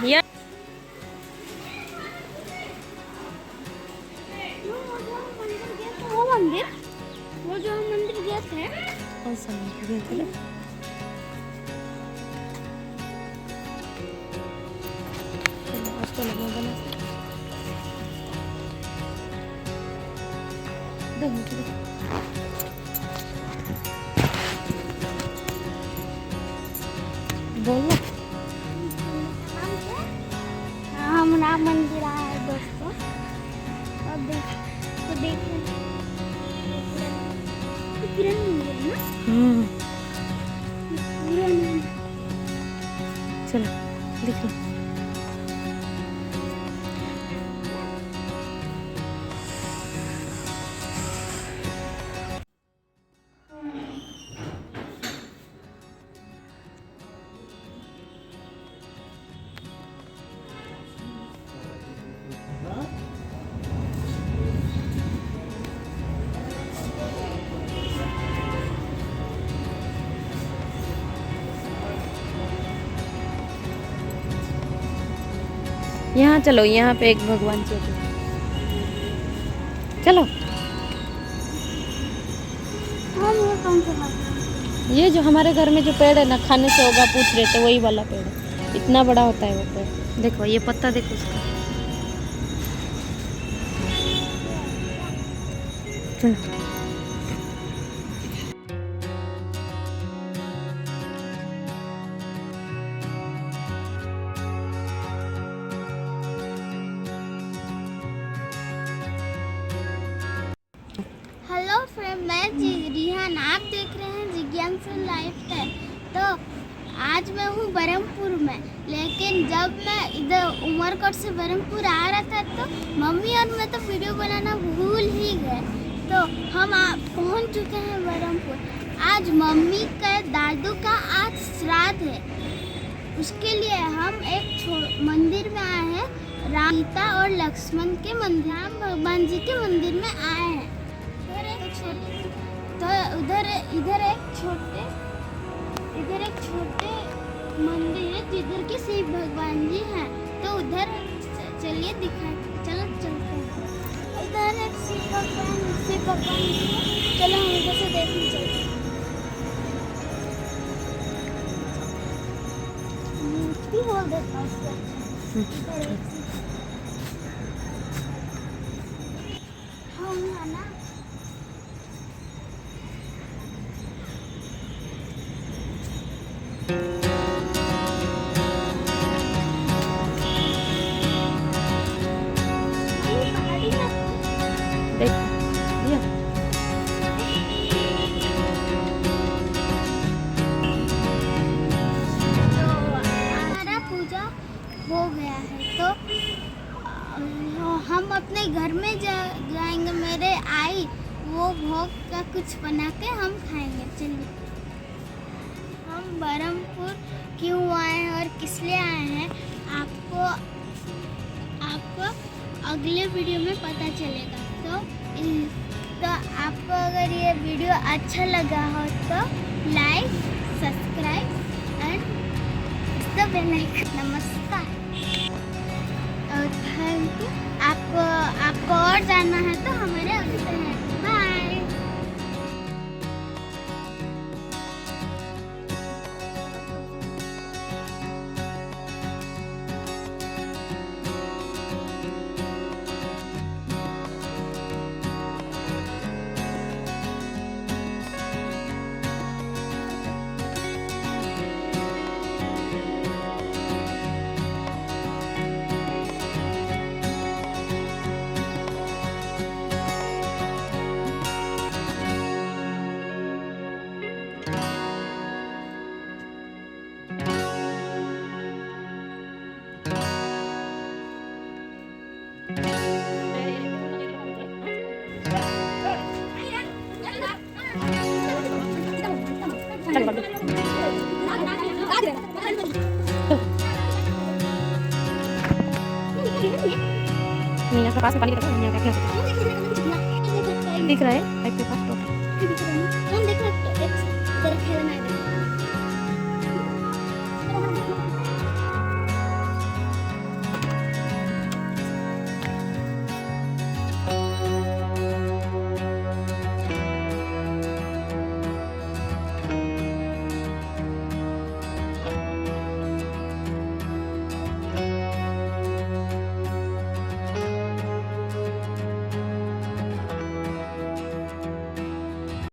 या वो मंदिर, वो जो हम मंदिर गए थे, कौन सा गए थे? उसको लगे बना बोलो। हम राम मंदिर आए दोस्तों, और देख किरण मंदिर ना, चलो दिख रहा। यहाँ चलो, यहाँ पे एक भगवान जी हैं। चलो। हम ये कौन सा भगवान? ये जो हमारे घर में जो पेड़ है ना, खाने से होगा पूछ रहे थे, वही वाला पेड़ है। इतना बड़ा होता है वो पेड़। देखो ये पत्ता देखो उसका। चलो। हेलो फ्रेंड, मैं रिहान, आप देख रहे हैं जिज्ञासा लाइफस्टाइल। तो आज मैं हूँ बरहमपुर में, लेकिन जब मैं इधर उमरकोट से बरहमपुर आ रहा था तो मम्मी और मैं तो वीडियो बनाना भूल ही गए। तो हम पहुँच चुके हैं बरहमपुर। आज मम्मी का दादू का आज श्राद्ध है, उसके लिए हम एक मंदिर में आए हैं। राम, सीता और लक्ष्मण के मंदिर, राम भगवान जी के मंदिर में आए हैं। तो इधर एक छोटे मंदिर है जिधर के शिव भगवान जी हैं। तो उधर चलिए चलते हैं। इधर एक शिव भगवान जी है। चलो हम इधर से देखने चलते हैं। मूर्ति बोल देता हूँ उसको। हम ना हो गया है, तो हम अपने घर में जाएंगे। मेरे आई वो भोग का कुछ बना के हम खाएंगे। चलिए, हम बरहमपुर क्यों आए हैं और किस लिए आए हैं आपको अगले वीडियो में पता चलेगा। तो आपको अगर ये वीडियो अच्छा लगा हो तो like, subscribe and the bell icon. नमस्कार, थैंक यू। आपको और जानना है तो हमारे अगले हैं। बाय। मीना के पास में पानी रखो, मीना का क्या दिख रहा है? पाइप के पास